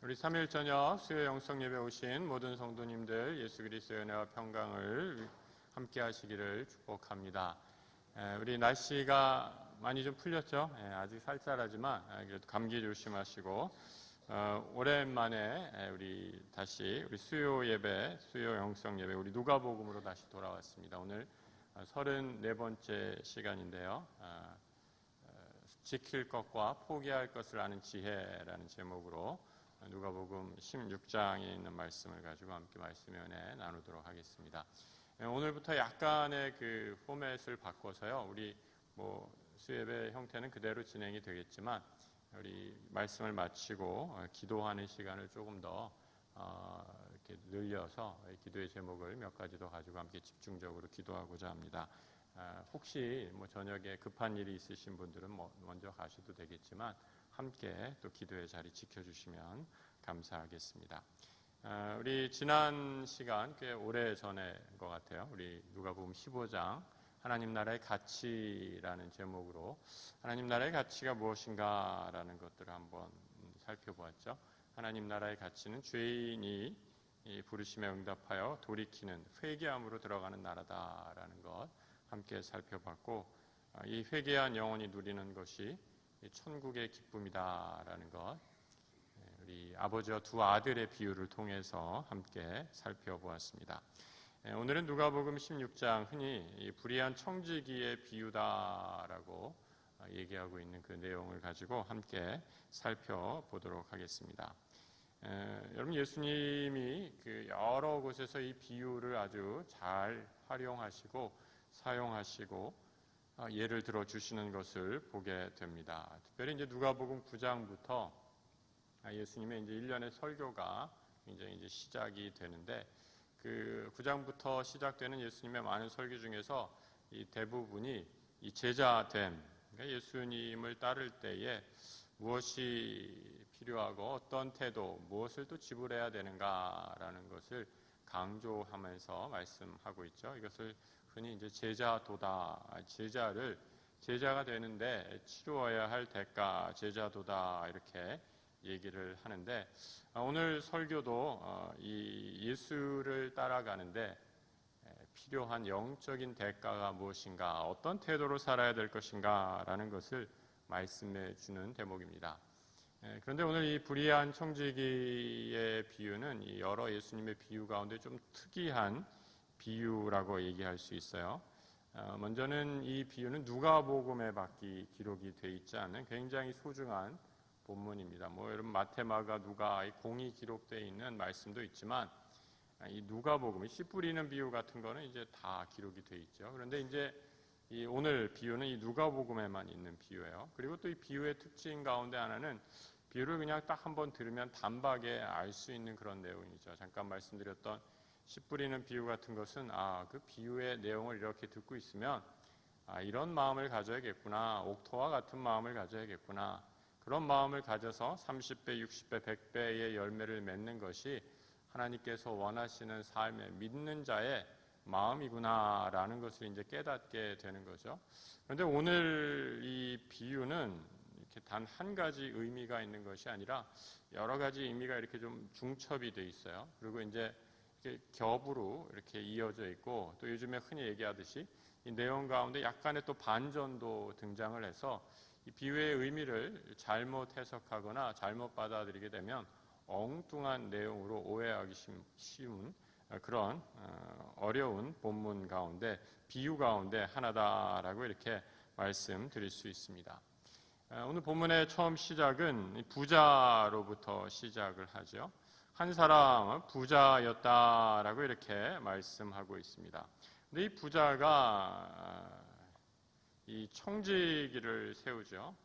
우리 3일 저녁 수요 영성 예배 오신 모든 성도님들 예수 그리스도의 은혜와 평강을 함께 하시기를 축복합니다. 우리 날씨가 많이 좀 풀렸죠? 아직 쌀쌀하지만 그래도 감기 조심하시고 오랜만에 우리 다시 우리 수요 예배, 수요 영성 예배 우리 누가복음으로 다시 돌아왔습니다. 오늘 34번째 시간인데요. 지킬 것과 포기할 것을 아는 지혜라는 제목으로 누가복음 16장에 있는 말씀을 가지고 함께 말씀의 은혜 나누도록 하겠습니다. 오늘부터 약간의 그 포맷을 바꿔서요. 우리 수예배 형태는 그대로 진행이 되겠지만 우리 말씀을 마치고 기도하는 시간을 조금 더 이렇게 늘려서 기도의 제목을 몇 가지 더 가지고 함께 집중적으로 기도하고자 합니다. 혹시 저녁에 급한 일이 있으신 분들은 먼저 가셔도 되겠지만 함께 또 기도의 자리 지켜주시면 감사하겠습니다. 우리 지난 시간 꽤 오래 전인 것 같아요. 우리 누가복음 15장 하나님 나라의 가치라는 제목으로 하나님 나라의 가치가 무엇인가라는 것들을 한번 살펴보았죠. 하나님 나라의 가치는 죄인이 부르심에 응답하여 돌이키는 회개함으로 들어가는 나라다라는 것 함께 살펴봤고, 이 회개한 영혼이 누리는 것이 천국의 기쁨이다라는 것, 우리 아버지와 두 아들의 비유를 통해서 함께 살펴보았습니다. 오늘은 누가복음 16장 흔히 불의한 청지기의 비유다라고 얘기하고 있는 그 내용을 가지고 함께 살펴보도록 하겠습니다. 여러분, 예수님이 그 여러 곳에서 이 비유를 아주 잘 활용하시고 사용하시고 예를 들어 주시는 것을 보게 됩니다. 특별히 이제 누가복음 9장부터 예수님의 이제 1년의 설교가 굉장히 이제 시작이 되는데, 그 9장부터 시작되는 예수님의 많은 설교 중에서 이 대부분이 이 제자됨, 그러니까 예수님을 따를 때에 무엇이 필요하고 어떤 태도, 무엇을 또 지불해야 되는가라는 것을 강조하면서 말씀하고 있죠. 이것을 흔히 이제 제자도다, 제자가 되는데 치루어야 할 대가, 제자도다 이렇게 얘기를 하는데, 오늘 설교도 이 예수를 따라가는데 필요한 영적인 대가가 무엇인가, 어떤 태도로 살아야 될 것인가라는 것을 말씀해 주는 대목입니다. 그런데 오늘 이 불의한 청지기의 비유는 이 여러 예수님의 비유 가운데 좀 특이한 비유라고 얘기할 수 있어요. 먼저는 이 비유는 누가복음에 밖에 기록이 되어 있지 않은 굉장히 소중한 본문입니다. 여러분 마태, 마가, 누가 이 공이 기록되어 있는 말씀도 있지만 이 누가복음, 씨 뿌리는 비유 같은 거는 이제 다 기록이 되어 있죠. 그런데 이제 이 오늘 비유는 이 누가복음에만 있는 비유예요. 그리고 또 이 비유의 특징 가운데 하나는 비유를 그냥 딱 한번 들으면 단박에 알 수 있는 그런 내용이죠. 잠깐 말씀드렸던 씨 뿌리는 비유 같은 것은 그 비유의 내용을 이렇게 듣고 있으면 이런 마음을 가져야겠구나, 옥토와 같은 마음을 가져야겠구나, 그런 마음을 가져서 30배, 60배, 100배의 열매를 맺는 것이 하나님께서 원하시는 삶의 믿는 자의 마음이구나라는 것을 이제 깨닫게 되는 거죠. 그런데 오늘 이 비유는 이렇게 단 한 가지 의미가 있는 것이 아니라 여러 가지 의미가 이렇게 좀 중첩이 돼 있어요. 그리고 이제 이렇게 겹으로 이렇게 이어져 있고, 또 요즘에 흔히 얘기하듯이 이 내용 가운데 약간의 또 반전도 등장을 해서 이 비유의 의미를 잘못 해석하거나 잘못 받아들이게 되면 엉뚱한 내용으로 오해하기 쉬운 그런 어려운 본문 가운데, 비유 가운데 하나다라고 이렇게 말씀드릴 수 있습니다. 오늘 본문의 처음 시작은 부자로부터 시작을 하죠. 한 사람은 부자였다라고 이렇게 말씀하고 있습니다. 근데 이 부자가 이 청지기를 세우죠.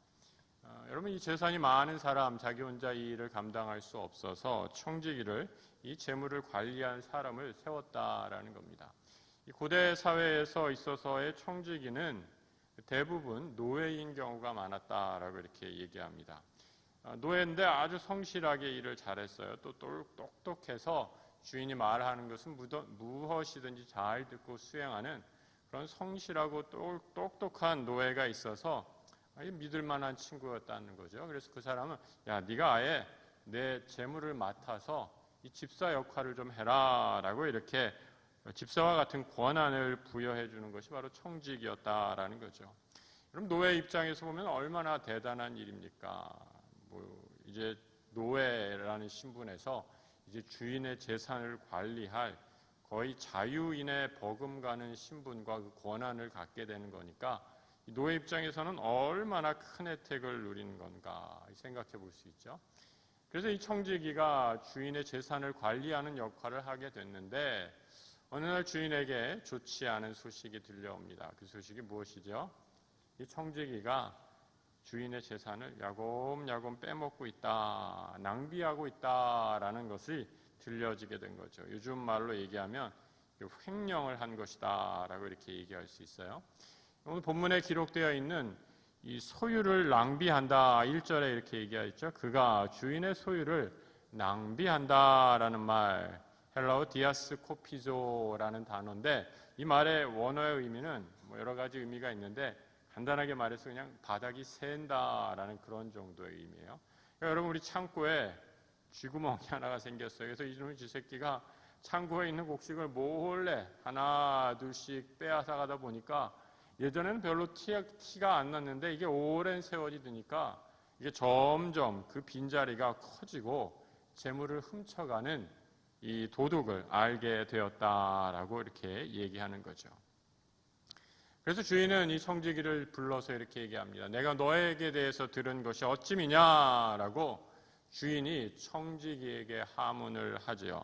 여러분, 이 재산이 많은 사람, 자기 혼자 이 일을 감당할 수 없어서 청지기를, 이 재물을 관리한 사람을 세웠다라는 겁니다. 이 고대 사회에서 있어서의 청지기는 대부분 노예인 경우가 많았다라고 이렇게 얘기합니다. 노예인데 아주 성실하게 일을 잘했어요. 또 똑똑해서 주인이 말하는 것은 무엇이든지 잘 듣고 수행하는 그런 성실하고 똑똑한 노예가 있어서 믿을 만한 친구였다는 거죠. 그래서 그 사람은 네가 아예 내 재물을 맡아서 이 집사 역할을 좀 해라라고 이렇게 집사와 같은 권한을 부여해 주는 것이 바로 청직이었다라는 거죠. 그럼 노예 입장에서 보면 얼마나 대단한 일입니까? 이제 노예라는 신분에서 이제 주인의 재산을 관리할 거의 자유인의 버금가는 신분과 그 권한을 갖게 되는 거니까 노예 입장에서는 얼마나 큰 혜택을 누리는 건가 생각해 볼 수 있죠. 그래서 이 청지기가 주인의 재산을 관리하는 역할을 하게 됐는데 어느 날 주인에게 좋지 않은 소식이 들려옵니다. 그 소식이 무엇이죠? 이 청지기가 주인의 재산을 야곱야곱 빼먹고 있다, 낭비하고 있다라는 것이 들려지게 된 거죠. 요즘 말로 얘기하면 횡령을 한 것이다 라고 이렇게 얘기할 수 있어요. 오늘 본문에 기록되어 있는 이 소유를 낭비한다 1절에 이렇게 얘기하죠. 그가 주인의 소유를 낭비한다라는 말, 헬라어 디아스코피조라는 단어인데 이 말의 원어의 의미는 여러 가지 의미가 있는데 간단하게 말해서 그냥 바닥이 샌다라는 그런 정도의 의미예요. 그러니까 여러분 우리 창고에 쥐구멍이 하나가 생겼어요. 그래서 이놈의 쥐새끼가 창고에 있는 곡식을 몰래 하나 둘씩 빼앗아 가다 보니까 예전에는 별로 티가 안 났는데 이게 오랜 세월이 드니까 이게 점점 그 빈자리가 커지고 재물을 훔쳐가는 이 도둑을 알게 되었다라고 이렇게 얘기하는 거죠. 그래서 주인은 이 청지기를 불러서 이렇게 얘기합니다. 내가 너에게 대해서 들은 것이 어찌미냐라고 주인이 청지기에게 하문을 하지요.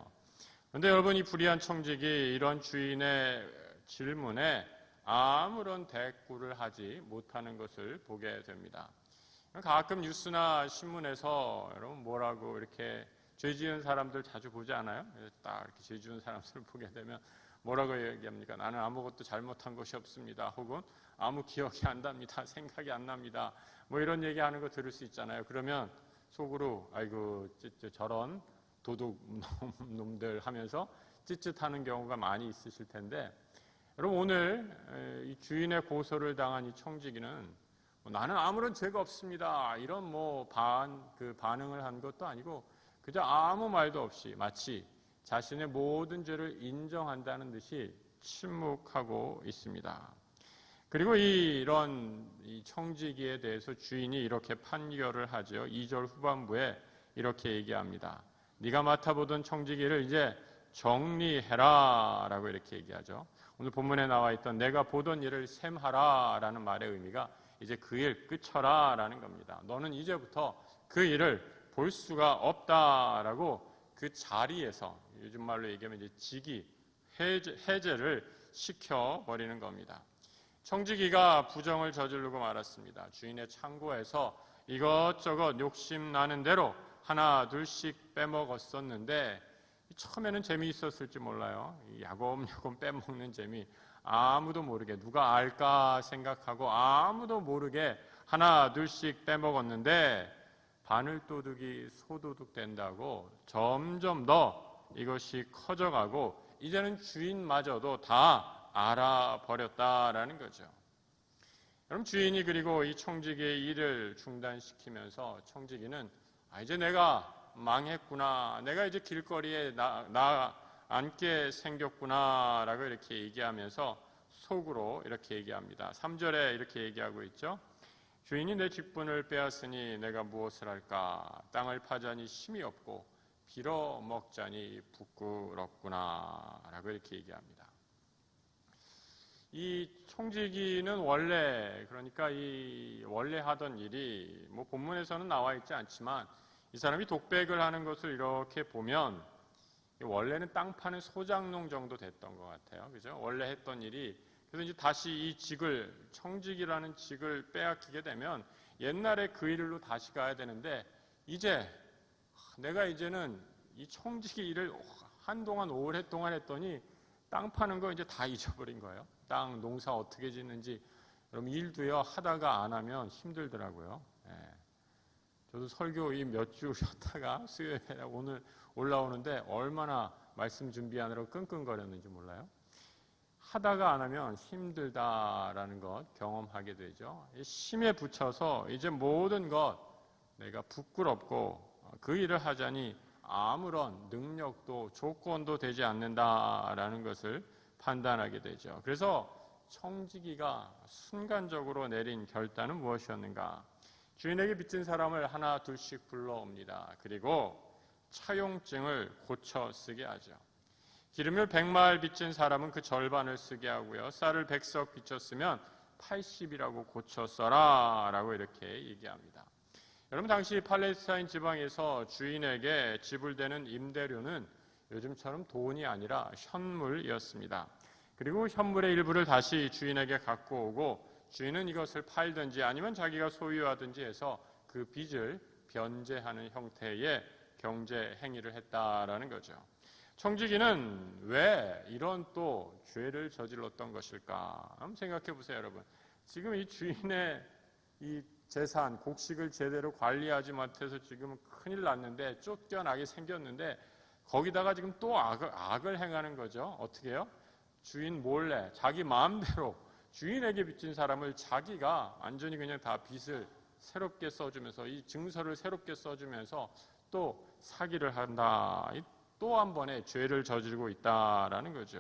그런데 여러분 이 불의한 청지기 이런 주인의 질문에 아무런 대꾸를 하지 못하는 것을 보게 됩니다. 가끔 뉴스나 신문에서 여러분 뭐라고 이렇게 죄 지은 사람들 자주 보지 않아요? 딱 이렇게 죄 지은 사람들을 보게 되면 뭐라고 얘기합니까? 나는 아무것도 잘못한 것이 없습니다. 혹은 아무 기억이 안 납니다. 생각이 안 납니다. 뭐 이런 얘기하는 거 들을 수 있잖아요. 그러면 속으로 아이고 저런 도둑 놈들 하면서 찌릿하는 경우가 많이 있으실 텐데 여러분 오늘 이 주인의 고소를 당한 이 청지기는 나는 아무런 죄가 없습니다. 이런 반응을 한 것도 아니고 그저 아무 말도 없이 마치 자신의 모든 죄를 인정한다는 듯이 침묵하고 있습니다. 그리고 이런 청지기에 대해서 주인이 이렇게 판결을 하죠. 2절 후반부에 이렇게 얘기합니다. 네가 맡아보던 청지기를 이제 정리해라 라고 이렇게 얘기하죠. 오늘 본문에 나와 있던 내가 보던 일을 셈하라 라는 말의 의미가 이제 그 일 끝쳐라 라는 겁니다. 너는 이제부터 그 일을 볼 수가 없다라고 그 자리에서 요즘 말로 얘기하면 이제 직위, 해제를 시켜버리는 겁니다. 청지기가 부정을 저지르고 말았습니다. 주인의 창고에서 이것저것 욕심나는 대로 하나 둘씩 빼먹었었는데 처음에는 재미있었을지 몰라요. 야곱야곱 빼먹는 재미 아무도 모르게 누가 알까 생각하고 아무도 모르게 하나 둘씩 빼먹었는데 바늘도둑이 소도둑 된다고 점점 더 이것이 커져가고 이제는 주인마저도 다 알아버렸다라는 거죠. 그럼 주인이 그리고 이 청지기의 일을 중단시키면서 청지기는 이제 내가 망했구나. 내가 이제 길거리에 나 앉게 생겼구나. 라고 이렇게 얘기하면서 속으로 이렇게 얘기합니다. 3절에 이렇게 얘기하고 있죠. 주인이 내 직분을 빼앗으니 내가 무엇을 할까? 땅을 파자니 힘이 없고 빌어먹자니 부끄럽구나. 라고 이렇게 얘기합니다. 이 청지기는 그러니까 원래 하던 일이 본문에서는 나와 있지 않지만 이 사람이 독백을 하는 것을 이렇게 보면 원래는 땅 파는 소장농 정도 됐던 것 같아요. 그죠? 원래 했던 일이 그래서 이제 다시 이 청직이라는 직을 빼앗기게 되면 옛날에 그 일로 다시 가야 되는데 내가 이제는 이 청지기 일을 한동안 오랫동안 했더니 땅 파는 거 이제 다 잊어버린 거예요. 땅 농사 어떻게 짓는지 여러분 일도요 하다가 안 하면 힘들더라고요. 저도 설교 몇 주 쉬었다가 수요일에 오늘 올라오는데 얼마나 말씀 준비하느라 끙끙거렸는지 몰라요. 하다가 안 하면 힘들다라는 것 경험하게 되죠. 힘에 붙여서 이제 모든 것 내가 부끄럽고 그 일을 하자니 아무런 능력도 조건도 되지 않는다라는 것을 판단하게 되죠. 그래서 청지기가 순간적으로 내린 결단은 무엇이었는가? 주인에게 빚진 사람을 하나 둘씩 불러옵니다. 그리고 차용증을 고쳐 쓰게 하죠. 기름을 100마을 빚진 사람은 그 절반을 쓰게 하고요. 쌀을 100석 빚졌으면 80이라고 고쳐 써라 라고 이렇게 얘기합니다. 여러분, 당시 팔레스타인 지방에서 주인에게 지불되는 임대료는 요즘처럼 돈이 아니라 현물이었습니다. 그리고 현물의 일부를 다시 주인에게 갖고 오고 주인은 이것을 팔든지 아니면 자기가 소유하든지 해서 그 빚을 변제하는 형태의 경제 행위를 했다라는 거죠. 청지기는 왜 이런 또 죄를 저질렀던 것일까? 한번 생각해 보세요, 여러분. 지금 이 주인의 이 재산, 곡식을 제대로 관리하지 못해서 지금 큰일 났는데, 쫓겨나게 생겼는데, 거기다가 지금 또 악을 행하는 거죠. 어떻게 해요? 주인 몰래, 자기 마음대로 주인에게 빚진 사람을 자기가 완전히 그냥 다 빚을 새롭게 써주면서, 이 증서를 새롭게 써주면서 또 사기를 한다. 또 한 번의 죄를 저지르고 있다라는 거죠.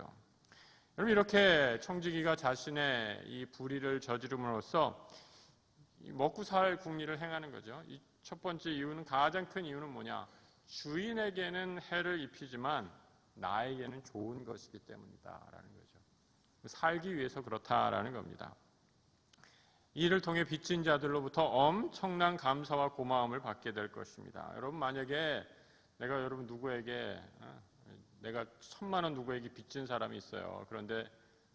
여러분, 이렇게 청지기가 자신의 이 불의를 저지름으로써 먹고 살 궁리를 행하는 거죠. 이 첫 번째 이유는, 가장 큰 이유는 뭐냐? 주인에게는 해를 입히지만 나에게는 좋은 것이기 때문이다라는 거죠. 살기 위해서 그렇다라는 겁니다. 이를 통해 빚진 자들로부터 엄청난 감사와 고마움을 받게 될 것입니다. 여러분, 만약에 내가 여러분 누구에게 내가 1,000만 원 누구에게 빚진 사람이 있어요. 그런데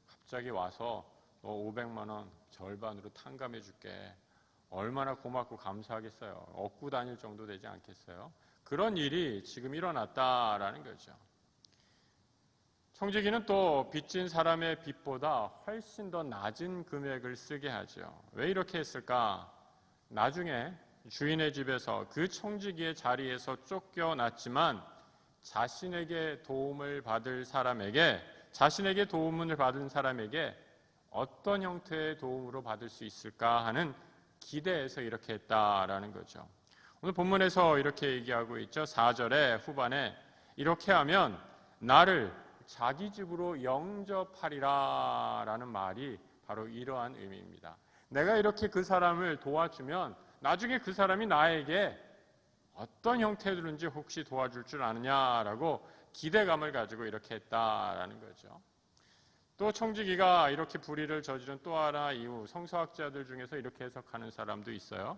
갑자기 와서 너 500만 원 절반으로 탕감해 줄게. 얼마나 고맙고 감사하겠어요. 얻고 다닐 정도 되지 않겠어요? 그런 일이 지금 일어났다라는 거죠. 청지기는 또 빚진 사람의 빚보다 훨씬 더 낮은 금액을 쓰게 하죠. 왜 이렇게 했을까? 나중에 주인의 집에서 그 청지기의 자리에서 쫓겨났지만 자신에게 도움을 받은 사람에게 어떤 형태의 도움으로 받을 수 있을까 하는 기대에서 이렇게 했다라는 거죠. 오늘 본문에서 이렇게 얘기하고 있죠. 4절의 후반에 이렇게 하면 나를 자기 집으로 영접하리라 라는 말이 바로 이러한 의미입니다. 내가 이렇게 그 사람을 도와주면 나중에 그 사람이 나에게 어떤 형태로든지 혹시 도와줄 줄 아느냐라고 기대감을 가지고 이렇게 했다라는 거죠. 또 청지기가 이렇게 불의를 저지른 또 하나 이유, 성서학자들 중에서 이렇게 해석하는 사람도 있어요.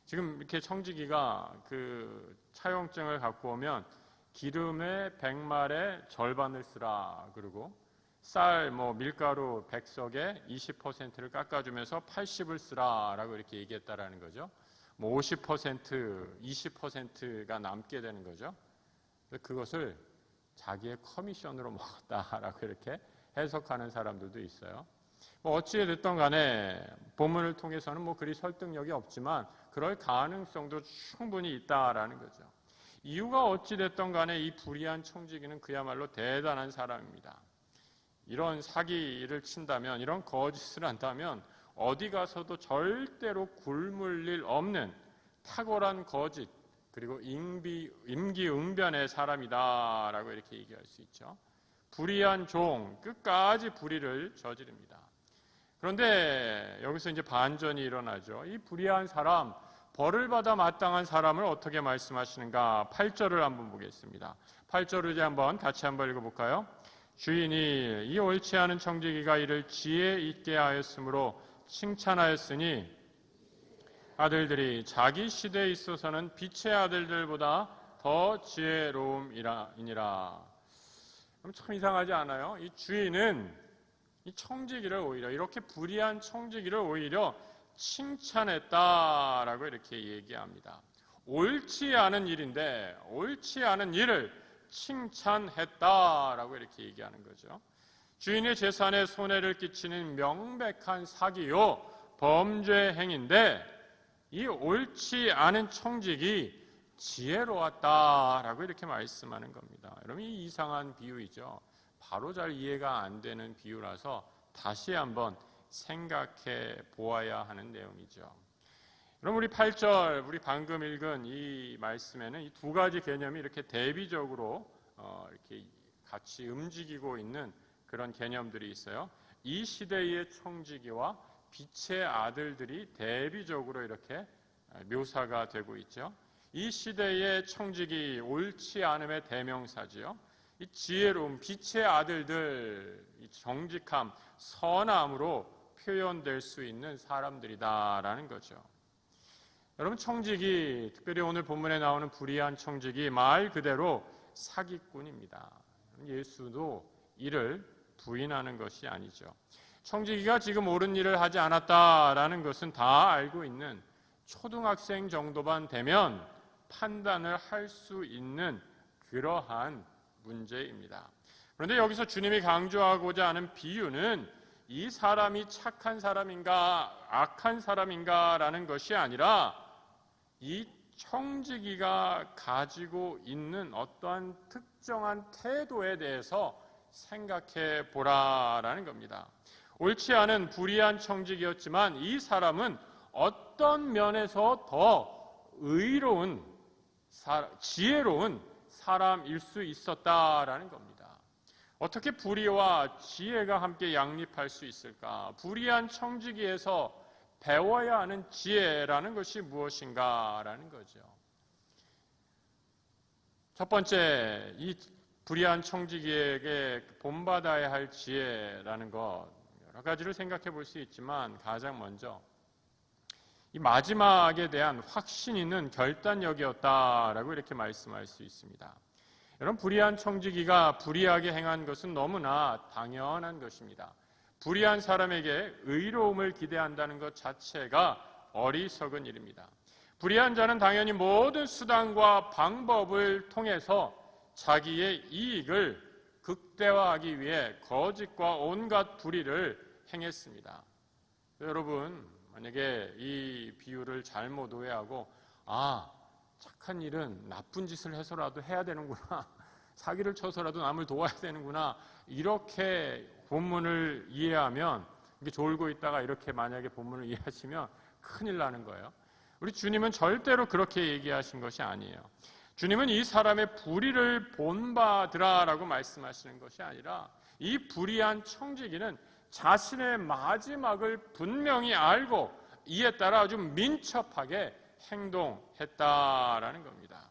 지금 이렇게 청지기가 그 차용증을 갖고 오면 기름의 100말의 절반을 쓰라 그러고 쌀, 밀가루 100석에 20%를 깎아주면서 80을 쓰라라고 이렇게 얘기했다라는 거죠. 50%, 20%가 남게 되는 거죠. 그것을 자기의 커미션으로 먹었다라고 이렇게 해석하는 사람들도 있어요. 어찌 됐든 간에 본문을 통해서는 그리 설득력이 없지만 그럴 가능성도 충분히 있다라는 거죠. 이유가 어찌 됐든 간에 이 불의한 청지기는 그야말로 대단한 사람입니다. 이런 사기를 친다면, 이런 거짓을 한다면 어디 가서도 절대로 굶을 일 없는 탁월한 거짓, 그리고 임기응변의 사람이다라고 이렇게 얘기할 수 있죠. 불의한 종, 끝까지 불의를 저지릅니다. 그런데 여기서 이제 반전이 일어나죠. 이 불의한 사람, 벌을 받아 마땅한 사람을 어떻게 말씀하시는가? 8절을 한번 보겠습니다. 8절을 이제 같이 한번 읽어볼까요? 주인이 이 옳지 않은 청지기가 이를 지혜 있게 하였으므로 칭찬하였으니 아들들이 자기 시대에 있어서는 빛의 아들들보다 더 지혜로움이니라. 그럼 참 이상하지 않아요? 이 주인은 이 청지기를 오히려, 이렇게 불의한 청지기를 오히려 칭찬했다라고 이렇게 얘기합니다. 옳지 않은 일인데 옳지 않은 일을 칭찬했다라고 이렇게 얘기하는 거죠. 주인의 재산에 손해를 끼치는 명백한 사기요, 범죄 행위인데 이 옳지 않은 청직이 지혜로웠다라고 이렇게 말씀하는 겁니다. 여러분, 이 이상한 비유이죠. 바로 잘 이해가 안 되는 비유라서 다시 한번 생각해 보아야 하는 내용이죠. 여러분, 우리 8절, 우리 방금 읽은 이 말씀에는 이 두 가지 개념이 이렇게 대비적으로 이렇게 같이 움직이고 있는 그런 개념들이 있어요. 이 시대의 청지기와 빛의 아들들이 대비적으로 이렇게 묘사가 되고 있죠. 이 시대의 청지기, 옳지 않음의 대명사지요. 이 지혜로움, 빛의 아들들, 이 정직함, 선함으로 표현될 수 있는 사람들이다라는 거죠. 여러분, 청지기, 특별히 오늘 본문에 나오는 불의한 청지기, 말 그대로 사기꾼입니다. 예수도 이를 부인하는 것이 아니죠. 청지기가 지금 옳은 일을 하지 않았다라는 것은 다 알고 있는 초등학생 정도만 되면 판단을 할 수 있는 그러한 문제입니다. 그런데 여기서 주님이 강조하고자 하는 비유는 이 사람이 착한 사람인가 악한 사람인가라는 것이 아니라 이 청지기가 가지고 있는 어떠한 특정한 태도에 대해서 생각해 보라라는 겁니다. 옳지 않은 불의한 청지기였지만 이 사람은 어떤 면에서 더 의로운, 지혜로운 사람일 수 있었다라는 겁니다. 어떻게 불의와 지혜가 함께 양립할 수 있을까? 불의한 청지기에서 배워야 하는 지혜라는 것이 무엇인가라는 거죠. 첫 번째, 이 불의한 청지기에게 본받아야 할 지혜라는 것, 여러 가지를 생각해 볼 수 있지만 가장 먼저 이 마지막에 대한 확신 있는 결단력이었다라고 이렇게 말씀할 수 있습니다. 여러분, 불의한 청지기가 불의하게 행한 것은 너무나 당연한 것입니다. 불의한 사람에게 의로움을 기대한다는 것 자체가 어리석은 일입니다. 불의한 자는 당연히 모든 수단과 방법을 통해서 자기의 이익을 극대화하기 위해 거짓과 온갖 불의를 행했습니다. 여러분, 만약에 이 비유를 잘못 오해하고 착한 일은 나쁜 짓을 해서라도 해야 되는구나, 사기를 쳐서라도 남을 도와야 되는구나, 이렇게 본문을 이해하면, 이렇게 졸고 있다가 이렇게 만약에 본문을 이해하시면 큰일 나는 거예요. 우리 주님은 절대로 그렇게 얘기하신 것이 아니에요. 주님은 이 사람의 불의를 본받으라라고 말씀하시는 것이 아니라 이 불의한 청지기는 자신의 마지막을 분명히 알고 이에 따라 아주 민첩하게 행동했다라는 겁니다.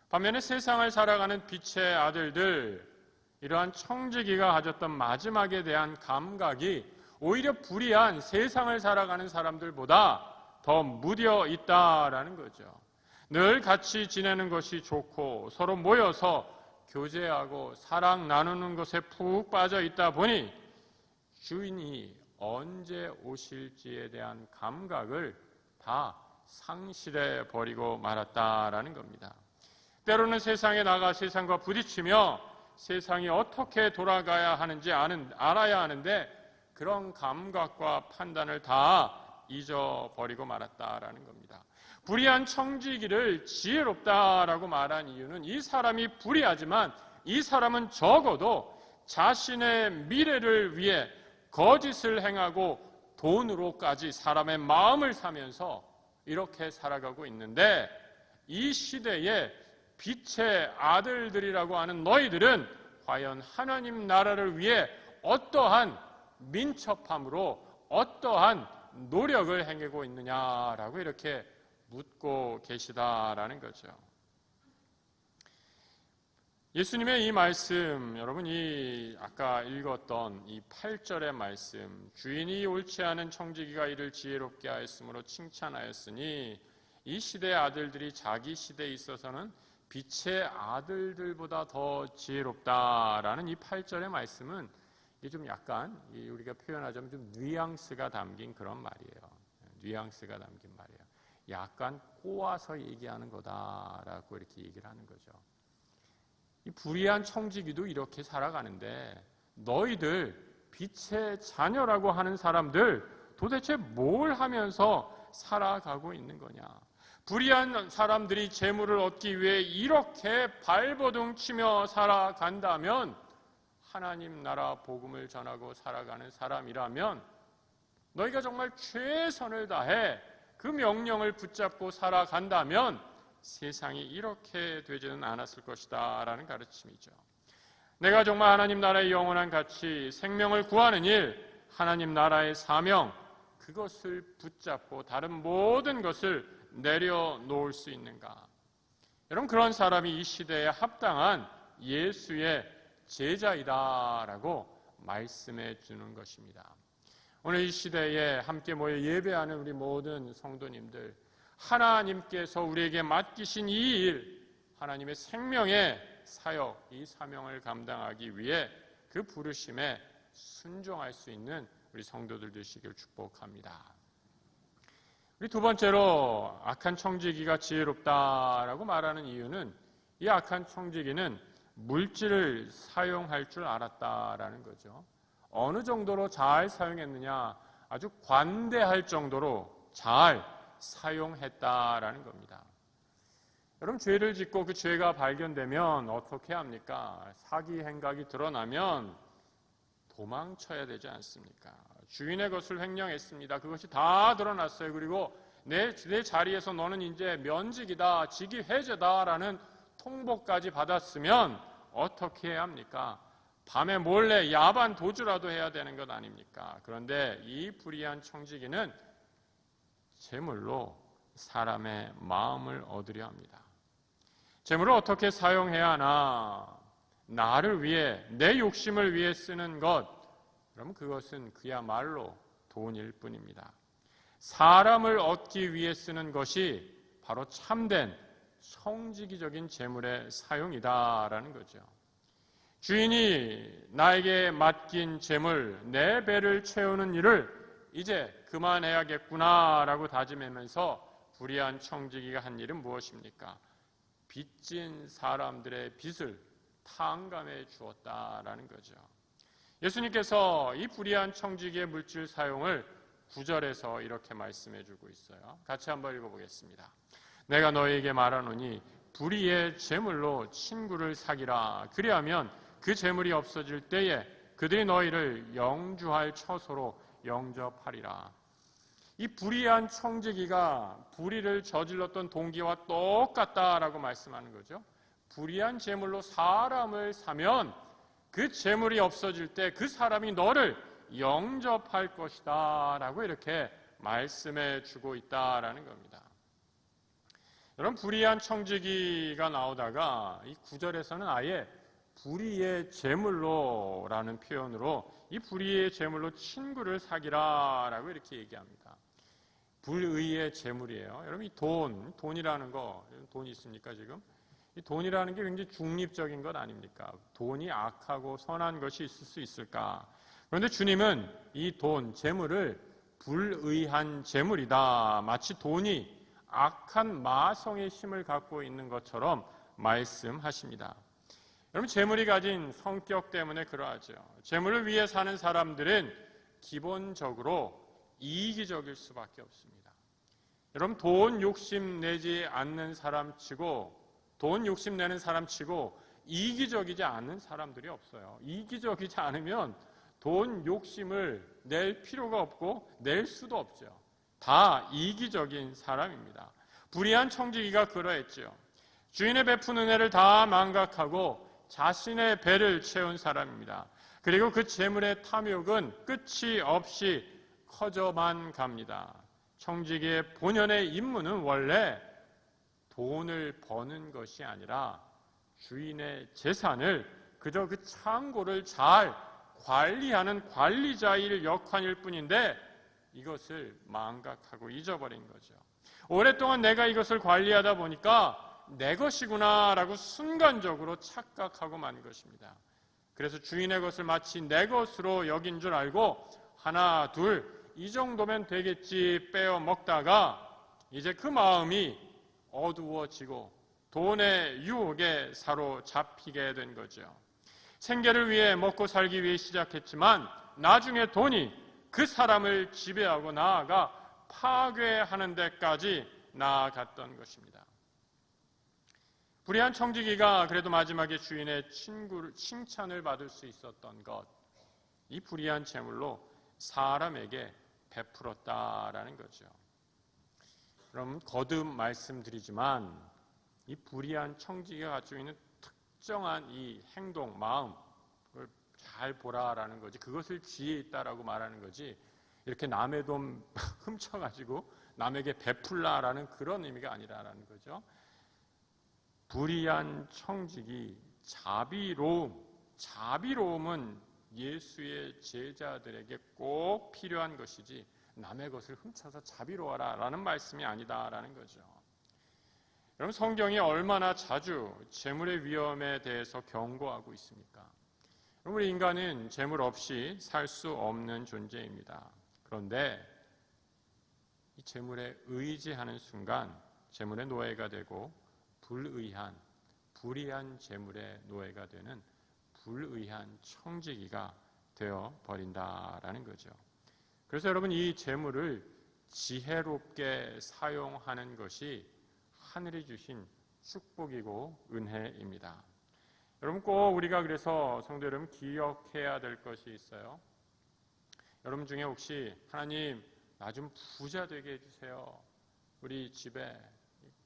반면에 세상을 살아가는 빛의 아들들, 이러한 청지기가 가졌던 마지막에 대한 감각이 오히려 불의한 세상을 살아가는 사람들보다 더 무뎌 있다라는 거죠. 늘 같이 지내는 것이 좋고 서로 모여서 교제하고 사랑 나누는 것에 푹 빠져 있다 보니 주인이 언제 오실지에 대한 감각을 다 상실해 버리고 말았다라는 겁니다. 때로는 세상에 나가 세상과 부딪히며 세상이 어떻게 돌아가야 하는지 알아야 하는데 그런 감각과 판단을 다 잊어버리고 말았다라는 겁니다. 불의한 청지기를 지혜롭다라고 말한 이유는 이 사람이 불의하지만 이 사람은 적어도 자신의 미래를 위해 거짓을 행하고 돈으로까지 사람의 마음을 사면서 이렇게 살아가고 있는데, 이 시대에 빛의 아들들이라고 하는 너희들은 과연 하나님 나라를 위해 어떠한 민첩함으로 어떠한 노력을 행하고 있느냐라고 이렇게 묻고 계시다라는 거죠. 예수님의 이 말씀, 여러분이 아까 읽었던 이 8절의 말씀, 주인이 옳지 않은 청지기가 이를 지혜롭게 하였으므로 칭찬하였으니 이 시대의 아들들이 자기 시대에 있어서는 빛의 아들들보다 더 지혜롭다라는 이 8절의 말씀은 이게 좀 약간 우리가 표현하자면 좀 뉘앙스가 담긴 그런 말이에요. 뉘앙스가 담긴 말이에요. 약간 꼬아서 얘기하는 거다라고 이렇게 얘기를 하는 거죠. 이 불의한 청지기도 이렇게 살아가는데 너희들 빛의 자녀라고 하는 사람들 도대체 뭘 하면서 살아가고 있는 거냐? 불의한 사람들이 재물을 얻기 위해 이렇게 발버둥 치며 살아간다면, 하나님 나라 복음을 전하고 살아가는 사람이라면 너희가 정말 최선을 다해 그 명령을 붙잡고 살아간다면 세상이 이렇게 되지는 않았을 것이다 라는 가르침이죠. 내가 정말 하나님 나라의 영원한 가치, 생명을 구하는 일, 하나님 나라의 사명, 그것을 붙잡고 다른 모든 것을 내려놓을 수 있는가? 여러분, 그런 사람이 이 시대에 합당한 예수의 제자이다라고 말씀해 주는 것입니다. 오늘 이 시대에 함께 모여 예배하는 우리 모든 성도님들, 하나님께서 우리에게 맡기신 이 일, 하나님의 생명의 사역, 이 사명을 감당하기 위해 그 부르심에 순종할 수 있는 우리 성도들 되시길 축복합니다. 우리 두 번째로 악한 청지기가 지혜롭다라고 말하는 이유는 이 악한 청지기는 물질을 사용할 줄 알았다라는 거죠. 어느 정도로 잘 사용했느냐, 아주 관대할 정도로 잘 사용했다라는 겁니다. 여러분, 죄를 짓고 그 죄가 발견되면 어떻게 합니까? 사기 행각이 드러나면 도망쳐야 되지 않습니까? 주인의 것을 횡령했습니다. 그것이 다 드러났어요. 그리고 내 자리에서 너는 이제 면직이다, 직위 해제다라는 통보까지 받았으면 어떻게 해야 합니까? 밤에 몰래 야반 도주라도 해야 되는 것 아닙니까? 그런데 이 불의한 청지기는 재물로 사람의 마음을 얻으려 합니다. 재물을 어떻게 사용해야 하나? 나를 위해, 내 욕심을 위해 쓰는 것, 그럼 그것은 그야말로 돈일 뿐입니다. 사람을 얻기 위해 쓰는 것이 바로 참된 청지기적인 재물의 사용이다라는 거죠. 주인이 나에게 맡긴 재물, 내 배를 채우는 일을 이제 그만해야겠구나라고 다짐하면서 불의한 청지기가 한 일은 무엇입니까? 빚진 사람들의 빚을 탕감해 주었다라는 거죠. 예수님께서 이 불의한 청지기의 물질 사용을 9절에서 이렇게 말씀해 주고 있어요. 같이 한번 읽어보겠습니다. 내가 너희에게 말하노니 불의의 재물로 친구를 사기라. 그리하면 그 재물이 없어질 때에 그들이 너희를 영주할 처소로 영접하리라. 이 불의한 청지기가 불의를 저질렀던 동기와 똑같다라고 말씀하는 거죠. 불의한 재물로 사람을 사면 그 재물이 없어질 때 그 사람이 너를 영접할 것이다 라고 이렇게 말씀해 주고 있다라는 겁니다. 여러분, 불의한 청지기가 나오다가 이 9절에서는 아예 불의의 재물로 라는 표현으로 이 불의의 재물로 친구를 사기라 라고 이렇게 얘기합니다. 불의의 재물이에요. 여러분, 이 돈이라는 거, 돈이 있습니까 지금? 이 돈이라는 게 굉장히 중립적인 것 아닙니까? 돈이 악하고 선한 것이 있을 수 있을까? 그런데 주님은 이 돈, 재물을 불의한 재물이다. 마치 돈이 악한 마성의 힘을 갖고 있는 것처럼 말씀하십니다. 여러분, 재물이 가진 성격 때문에 그러하죠. 재물을 위해 사는 사람들은 기본적으로 이기적일 수밖에 없습니다. 여러분, 돈 욕심 내지 않는 사람 치고, 돈 욕심 내는 사람 치고 이기적이지 않은 사람들이 없어요. 이기적이지 않으면 돈 욕심을 낼 필요가 없고 낼 수도 없죠. 다 이기적인 사람입니다. 불의한 청지기가 그러했죠. 주인의 베푼 은혜를 다 망각하고 자신의 배를 채운 사람입니다. 그리고 그 재물의 탐욕은 끝이 없이 커져만 갑니다. 청지기의 본연의 임무는 원래 돈을 버는 것이 아니라 주인의 재산을 그저 그 창고를 잘 관리하는 관리자일 역할일 뿐인데 이것을 망각하고 잊어버린 거죠. 오랫동안 내가 이것을 관리하다 보니까 내 것이구나 라고 순간적으로 착각하고 만 것입니다. 그래서 주인의 것을 마치 내 것으로 여긴 줄 알고 하나 둘 이 정도면 되겠지 빼어 먹다가 이제 그 마음이 어두워지고 돈의 유혹에 사로잡히게 된 거죠. 생계를 위해 먹고 살기 위해 시작했지만 나중에 돈이 그 사람을 지배하고 나아가 파괴하는 데까지 나아갔던 것입니다. 불의한 청지기가 그래도 마지막에 주인의 칭찬을 받을 수 있었던 것, 이 불의한 재물로 사람에게 베풀었다라는 거죠. 그럼 거듭 말씀드리지만 이 불의한 청지기가 가지고 있는 특정한 이 행동, 마음, 그걸 잘 보라라는 거지. 그것을 지혜 있다라고 말하는 거지. 이렇게 남의 돈 훔쳐가지고 남에게 베풀라라는 그런 의미가 아니라는 거죠. 불의한 청지기, 자비로움은 예수의 제자들에게 꼭 필요한 것이지 남의 것을 훔쳐서 자비로워라 라는 말씀이 아니다라는 거죠. 여러분, 성경이 얼마나 자주 재물의 위험에 대해서 경고하고 있습니까? 우리 인간은 재물 없이 살 수 없는 존재입니다. 그런데 이 재물에 의지하는 순간 재물의 노예가 되고 불의한 재물의 노예가 되는 불의한 청지기가 되어 버린다라는 거죠. 그래서 여러분, 이 재물을 지혜롭게 사용하는 것이 하늘이 주신 축복이고 은혜입니다. 여러분, 꼭 우리가 그래서 성도 여러분 기억해야 될 것이 있어요. 여러분 중에 혹시 하나님 나 좀 부자 되게 해주세요. 우리 집에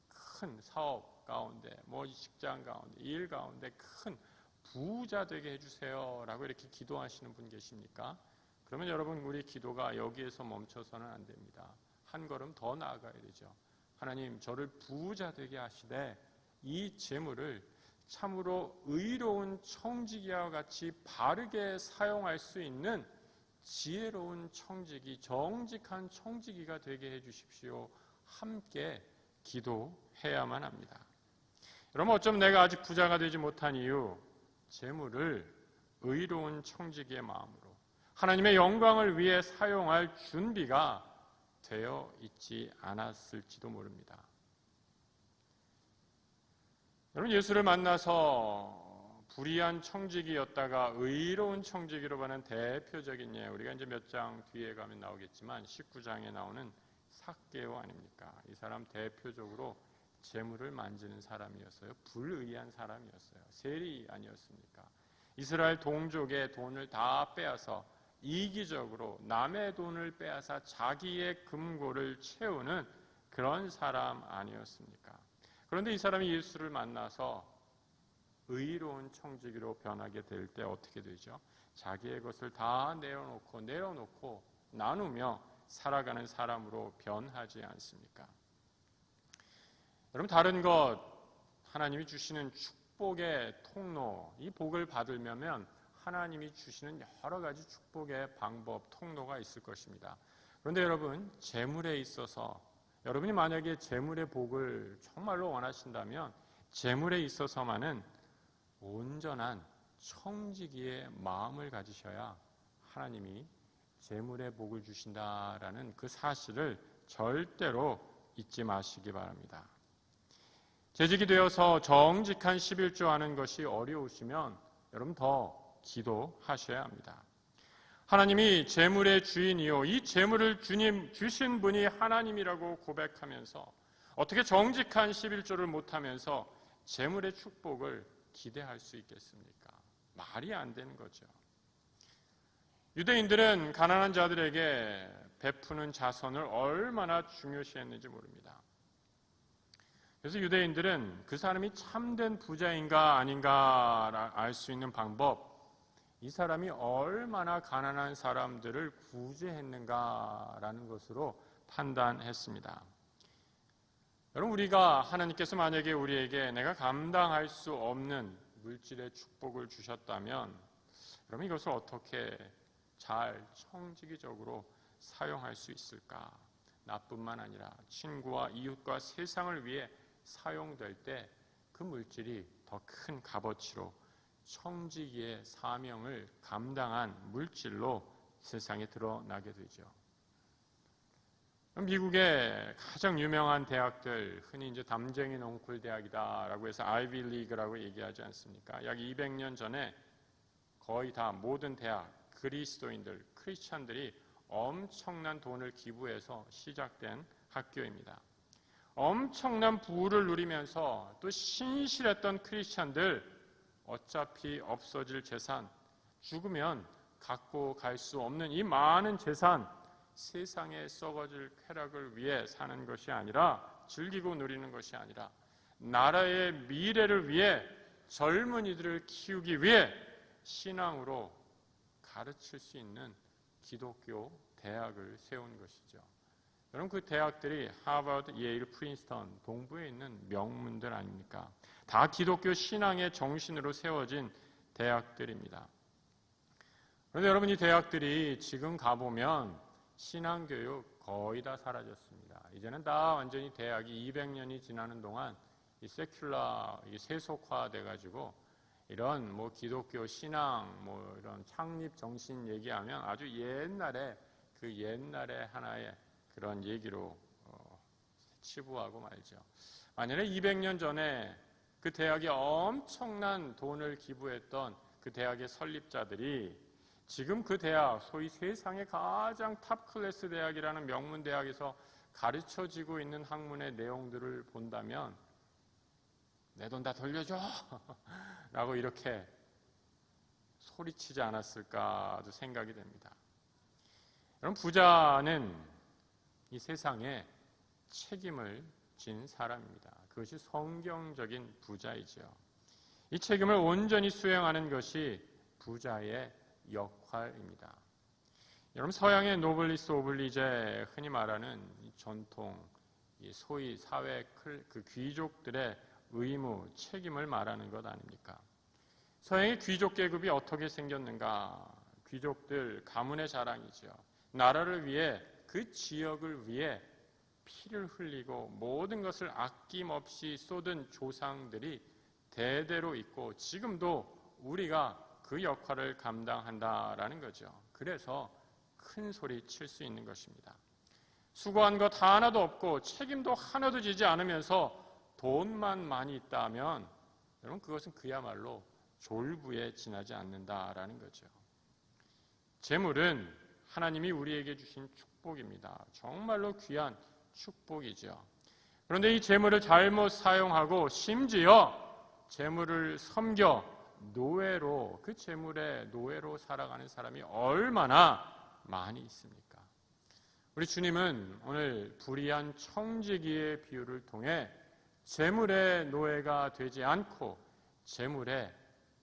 큰 사업 가운데, 직장 가운데, 일 가운데 큰 부자 되게 해주세요 라고 이렇게 기도하시는 분 계십니까? 그러면 여러분, 우리 기도가 여기에서 멈춰서는 안 됩니다. 한 걸음 더 나아가야 되죠. 하나님, 저를 부자 되게 하시되 이 재물을 참으로 의로운 청지기와 같이 바르게 사용할 수 있는 지혜로운 청지기, 정직한 청지기가 되게 해주십시오. 함께 기도해야만 합니다. 여러분, 어쩜 내가 아직 부자가 되지 못한 이유, 재물을 의로운 청지기의 마음으로 하나님의 영광을 위해 사용할 준비가 되어 있지 않았을지도 모릅니다. 여러분, 예수를 만나서 불의한 청지기였다가 의로운 청지기로 가는 대표적인 예, 우리가 이제 몇 장 뒤에 가면 나오겠지만 19장에 나오는 삭개오 아닙니까? 이 사람 대표적으로 재물을 만지는 사람이었어요. 불의한 사람이었어요. 세리 아니었습니까? 이스라엘 동족의 돈을 다 빼앗아 이기적으로 남의 돈을 빼앗아 자기의 금고를 채우는 그런 사람 아니었습니까? 그런데 이 사람이 예수를 만나서 의로운 청지기로 변하게 될 때 어떻게 되죠? 자기의 것을 다 내려놓고 나누며 살아가는 사람으로 변하지 않습니까? 여러분, 다른 것, 하나님이 주시는 축복의 통로, 이 복을 받으려면 하나님이 주시는 여러 가지 축복의 방법, 통로가 있을 것입니다. 그런데 여러분, 재물에 있어서 여러분이 만약에 재물의 복을 정말로 원하신다면 재물에 있어서만은 온전한 청지기의 마음을 가지셔야 하나님이 재물의 복을 주신다라는 그 사실을 절대로 잊지 마시기 바랍니다. 재직이 되어서 정직한 11조 하는 것이 어려우시면 여러분 더 기도하셔야 합니다. 하나님이 재물의 주인이요, 이 재물을 주신 분이 하나님이라고 고백하면서 어떻게 정직한 11조를 못하면서 재물의 축복을 기대할 수 있겠습니까? 말이 안 되는 거죠. 유대인들은 가난한 자들에게 베푸는 자선을 얼마나 중요시했는지 모릅니다. 그래서 유대인들은 그 사람이 참된 부자인가 아닌가 알 수 있는 방법, 이 사람이 얼마나 가난한 사람들을 구제했는가라는 것으로 판단했습니다. 여러분, 우리가 하나님께서 만약에 우리에게 내가 감당할 수 없는 물질의 축복을 주셨다면 여러분, 이것을 어떻게 잘 청지기적으로 사용할 수 있을까? 나뿐만 아니라 친구와 이웃과 세상을 위해 사용될 때 그 물질이 더 큰 값어치로 청지기의 사명을 감당한 물질로 세상에 드러나게 되죠. 미국의 가장 유명한 대학들, 흔히 이제 담쟁이 농쿨 대학이다라고 해서 아이비 리그라고 얘기하지 않습니까? 약 200년 전에 거의 다 모든 대학, 그리스도인들, 크리스찬들이 엄청난 돈을 기부해서 시작된 학교입니다. 엄청난 부를 누리면서 또 신실했던 크리스찬들, 어차피 없어질 재산, 죽으면 갖고 갈 수 없는 이 많은 재산, 세상에 썩어질 쾌락을 위해 사는 것이 아니라, 즐기고 누리는 것이 아니라 나라의 미래를 위해 젊은이들을 키우기 위해 신앙으로 가르칠 수 있는 기독교 대학을 세운 것이죠. 여러분, 그 대학들이 하버드, 예일, 프린스턴, 동부에 있는 명문들 아닙니까? 다 기독교 신앙의 정신으로 세워진 대학들입니다. 그런데 여러분, 이 대학들이 지금 가보면 신앙교육 거의 다 사라졌습니다. 이제는 다 완전히 대학이 200년이 지나는 동안 이 세큘라, 세속화돼가지고 이런 뭐 기독교 신앙, 뭐 이런 창립 정신 얘기하면 아주 옛날에 그 옛날에 하나의 그런 얘기로 치부하고 말죠. 만약에 200년 전에 그 대학에 엄청난 돈을 기부했던 그 대학의 설립자들이 지금 그 대학, 소위 세상의 가장 탑 클래스 대학이라는 명문 대학에서 가르쳐지고 있는 학문의 내용들을 본다면 내 돈 다 돌려줘 라고 이렇게 소리치지 않았을까도 생각이 됩니다. 여러분, 부자는 이 세상에 책임을 진 사람입니다. 그것이 성경적인 부자이죠. 이 책임을 온전히 수행하는 것이 부자의 역할입니다. 여러분, 서양의 노블리스 오블리제, 흔히 말하는 전통, 소위 사회 그 귀족들의 의무, 책임을 말하는 것 아닙니까? 서양의 귀족 계급이 어떻게 생겼는가? 귀족들 가문의 자랑이죠. 나라를 위해, 그 지역을 위해 피를 흘리고 모든 것을 아낌없이 쏟은 조상들이 대대로 있고 지금도 우리가 그 역할을 감당한다라는 거죠. 그래서 큰 소리 칠 수 있는 것입니다. 수고한 것 하나도 없고 책임도 하나도 지지 않으면서 돈만 많이 있다면 여러분, 그것은 그야말로 졸부에 지나지 않는다라는 거죠. 재물은 하나님이 우리에게 주신 축복입니다. 정말로 귀한 축복이죠. 그런데 이 재물을 잘못 사용하고 심지어 재물을 섬겨 노예로, 그 재물의 노예로 살아가는 사람이 얼마나 많이 있습니까? 우리 주님은 오늘 불의한 청지기의 비유를 통해 재물의 노예가 되지 않고 재물의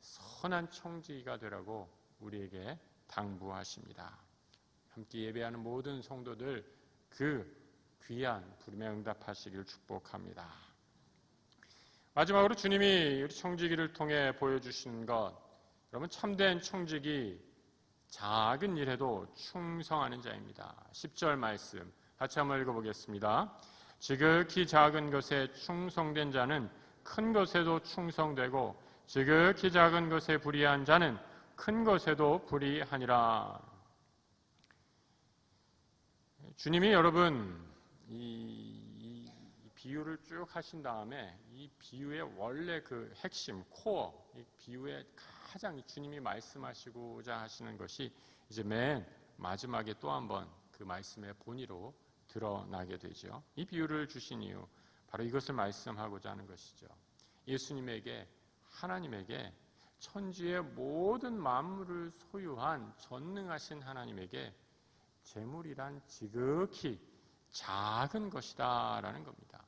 선한 청지기가 되라고 우리에게 당부하십니다. 함께 예배하는 모든 성도들 그 귀한 부름에 응답하시기를 축복합니다. 마지막으로 주님이 우리 청지기를 통해 보여주시는 것, 여러분, 참된 청지기 작은 일에도 충성하는 자입니다. 10절 말씀 같이 한번 읽어보겠습니다. 지극히 작은 것에 충성된 자는 큰 것에도 충성되고 지극히 작은 것에 불의한 자는 큰 것에도 불의하니라. 주님이 여러분 이 비유를 쭉 하신 다음에 이 비유의 원래 그 핵심, 코어, 이 비유의 가장 주님이 말씀하시고자 하시는 것이 이제 맨 마지막에 또 한번 그 말씀의 본의로 드러나게 되죠. 이 비유를 주신 이유, 바로 이것을 말씀하고자 하는 것이죠. 예수님에게, 하나님에게, 천지의 모든 만물을 소유한 전능하신 하나님에게 재물이란 지극히 작은 것이다 라는 겁니다.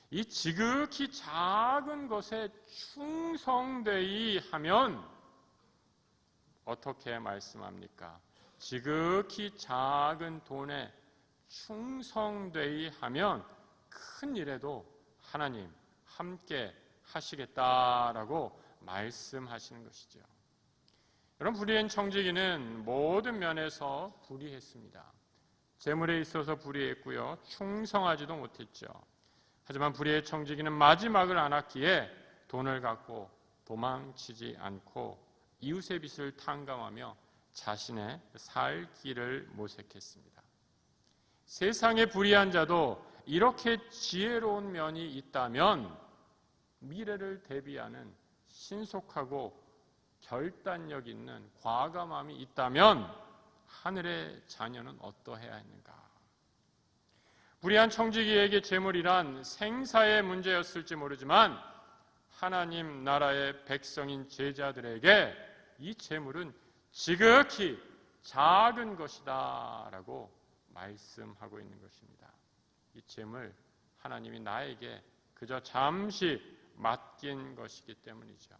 이 지극히 작은 것에 충성되이 하면 어떻게 말씀합니까? 지극히 작은 돈에 충성되이 하면 큰 일에도 하나님 함께 하시겠다라고 말씀하시는 것이죠. 여러분, 불의한 청지기는 모든 면에서 불의했습니다. 재물에 있어서 불의했고요, 충성하지도 못했죠. 하지만 불의의 청지기는 마지막을 안 왔기에 돈을 갖고 도망치지 않고 이웃의 빚을 탕감하며 자신의 살 길을 모색했습니다. 세상의 불의한 자도 이렇게 지혜로운 면이 있다면 미래를 대비하는 신속하고 결단력 있는 과감함이 있다면 하늘의 자녀는 어떠해야 했는가? 불의한 청지기에게 재물이란 생사의 문제였을지 모르지만 하나님 나라의 백성인 제자들에게 이 재물은 지극히 작은 것이다 라고 말씀하고 있는 것입니다. 이 재물 하나님이 나에게 그저 잠시 맡긴 것이기 때문이죠.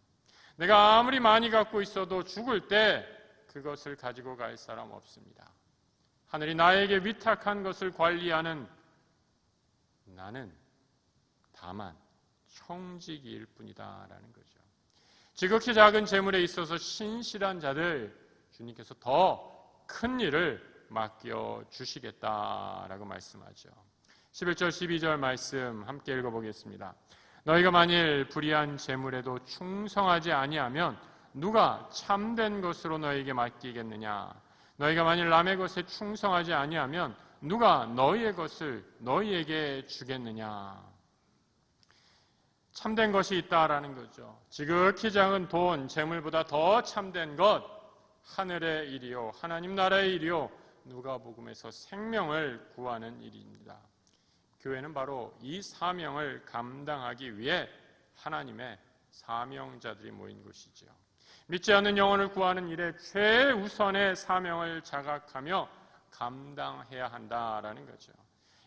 내가 아무리 많이 갖고 있어도 죽을 때 그것을 가지고 갈 사람 없습니다. 하늘이 나에게 위탁한 것을 관리하는 나는 다만 청지기일 뿐이다라는 거죠. 지극히 작은 재물에 있어서 신실한 자들 주님께서 더 큰 일을 맡겨주시겠다라고 말씀하죠. 11절 12절 말씀 함께 읽어보겠습니다. 너희가 만일 불의한 재물에도 충성하지 아니하면 누가 참된 것으로 너희에게 맡기겠느냐? 너희가 만일 남의 것에 충성하지 아니하면 누가 너희의 것을 너희에게 주겠느냐? 참된 것이 있다라는 거죠. 지극히 작은 돈, 재물보다 더 참된 것, 하늘의 일이요, 하나님 나라의 일이요, 누가복음에서 생명을 구하는 일입니다. 교회는 바로 이 사명을 감당하기 위해 하나님의 사명자들이 모인 곳이지요. 믿지 않는 영혼을 구하는 일에 최우선의 사명을 자각하며 감당해야 한다라는 거죠.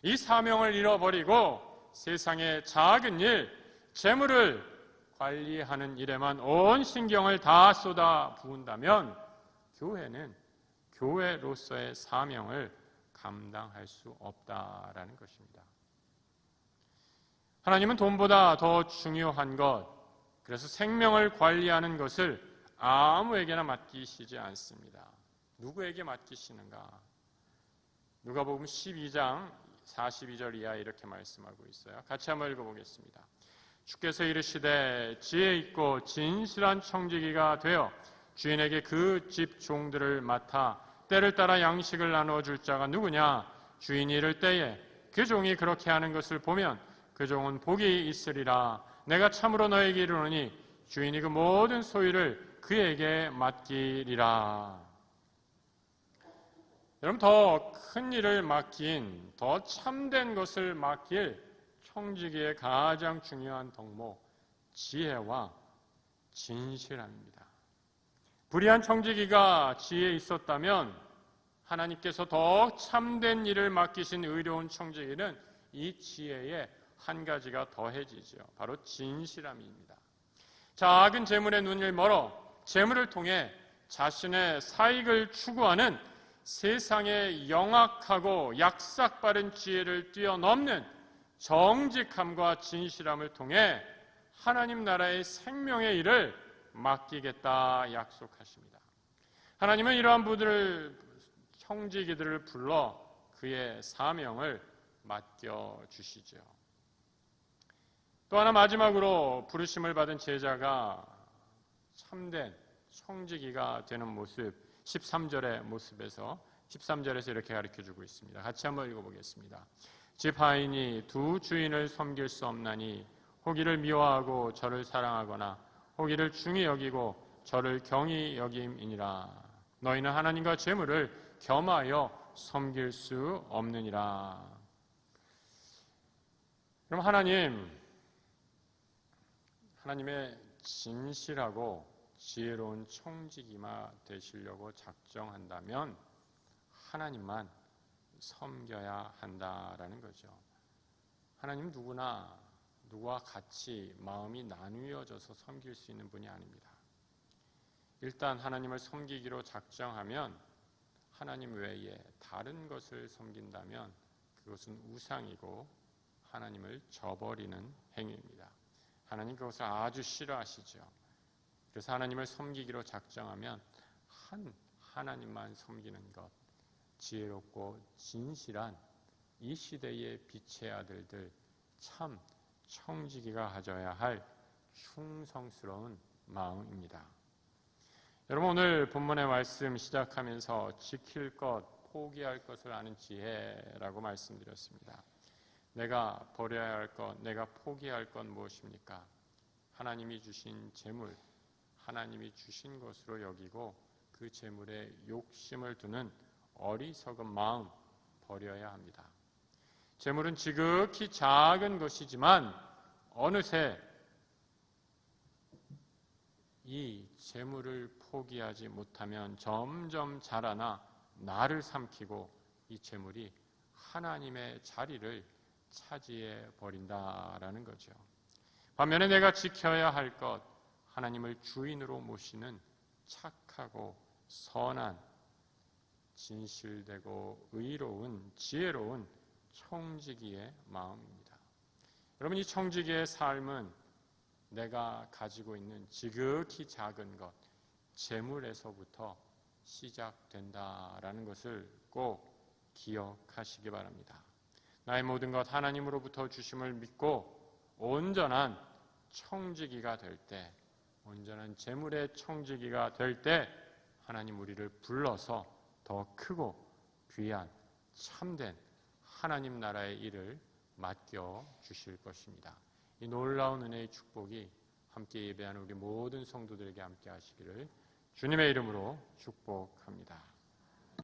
이 사명을 잃어버리고 세상의 작은 일, 재물을 관리하는 일에만 온 신경을 다 쏟아 부은다면 교회는 교회로서의 사명을 감당할 수 없다라는 것입니다. 하나님은 돈보다 더 중요한 것, 그래서 생명을 관리하는 것을 아무에게나 맡기시지 않습니다. 누구에게 맡기시는가? 누가복음 12장 42절 이하에 이렇게 말씀하고 있어요. 같이 한번 읽어보겠습니다. 주께서 이르시되 지혜 있고 진실한 청지기가 되어 주인에게 그 집 종들을 맡아 때를 따라 양식을 나누어 줄 자가 누구냐? 주인이 이를 때에 그 종이 그렇게 하는 것을 보면 그 종은 복이 있으리라. 내가 참으로 너에게 이르노니 주인이 그 모든 소유를 그에게 맡기리라. 여러분, 더 큰 일을 맡긴, 더 참된 것을 맡길 청지기의 가장 중요한 덕목, 지혜와 진실함입니다. 불의한 청지기가 지혜에 있었다면 하나님께서 더 참된 일을 맡기신 의로운 청지기는 이 지혜에 한 가지가 더해지죠. 바로 진실함입니다. 작은 재물에 눈을 멀어 재물을 통해 자신의 사익을 추구하는 세상의 영악하고 약삭빠른 지혜를 뛰어넘는 정직함과 진실함을 통해 하나님 나라의 생명의 일을 맡기겠다 약속하십니다. 하나님은 이러한 분들을 청지기들을 불러 그의 사명을 맡겨주시죠. 또 하나 마지막으로 부르심을 받은 제자가 참된 청지기가 되는 모습, 13절의 모습에서 13절에서 이렇게 가르쳐주고 있습니다. 같이 한번 읽어보겠습니다. 집 하인이 두 주인을 섬길 수 없나니 혹이를 미워하고 저를 사랑하거나 혹이를 중히 여기고 저를 경히 여김이니라. 너희는 하나님과 재물을 겸하여 섬길 수 없느니라. 그럼 하나님의 진실하고 지혜로운 청지기가 되시려고 작정한다면 하나님만 섬겨야 한다라는 거죠. 하나님은 누구와 같이 마음이 나누어져서 섬길 수 있는 분이 아닙니다. 일단 하나님을 섬기기로 작정하면 하나님 외에 다른 것을 섬긴다면 그것은 우상이고 하나님을 저버리는 행위입니다. 하나님 그것을 아주 싫어하시죠. 그래서 하나님을 섬기기로 작정하면 하나님만 섬기는 것, 지혜롭고 진실한 이 시대의 빛의 아들들, 참 청지기가 가져야 할 충성스러운 마음입니다. 여러분, 오늘 본문의 말씀 시작하면서 지킬 것, 포기할 것을 아는 지혜라고 말씀드렸습니다. 내가 버려야 할 것, 내가 포기할 것 무엇입니까? 하나님이 주신 재물, 하나님이 주신 것으로 여기고 그 재물에 욕심을 두는 어리석은 마음 버려야 합니다. 재물은 지극히 작은 것이지만 어느새 이 재물을 포기하지 못하면 점점 자라나 나를 삼키고 이 재물이 하나님의 자리를 차지해 버린다라는 거죠. 반면에 내가 지켜야 할 것, 하나님을 주인으로 모시는 착하고 선한, 진실되고 의로운, 지혜로운 청지기의 마음입니다. 여러분, 이 청지기의 삶은 내가 가지고 있는 지극히 작은 것, 재물에서부터 시작된다라는 것을 꼭 기억하시기 바랍니다. 나의 모든 것 하나님으로부터 주심을 믿고 온전한 청지기가 될 때, 온전한 재물의 청지기가 될 때 하나님 우리를 불러서 더 크고 귀한 참된 하나님 나라의 일을 맡겨 주실 것입니다. 이 놀라운 은혜의 축복이 함께 예배하는 우리 모든 성도들에게 함께 하시기를 주님의 이름으로 축복합니다.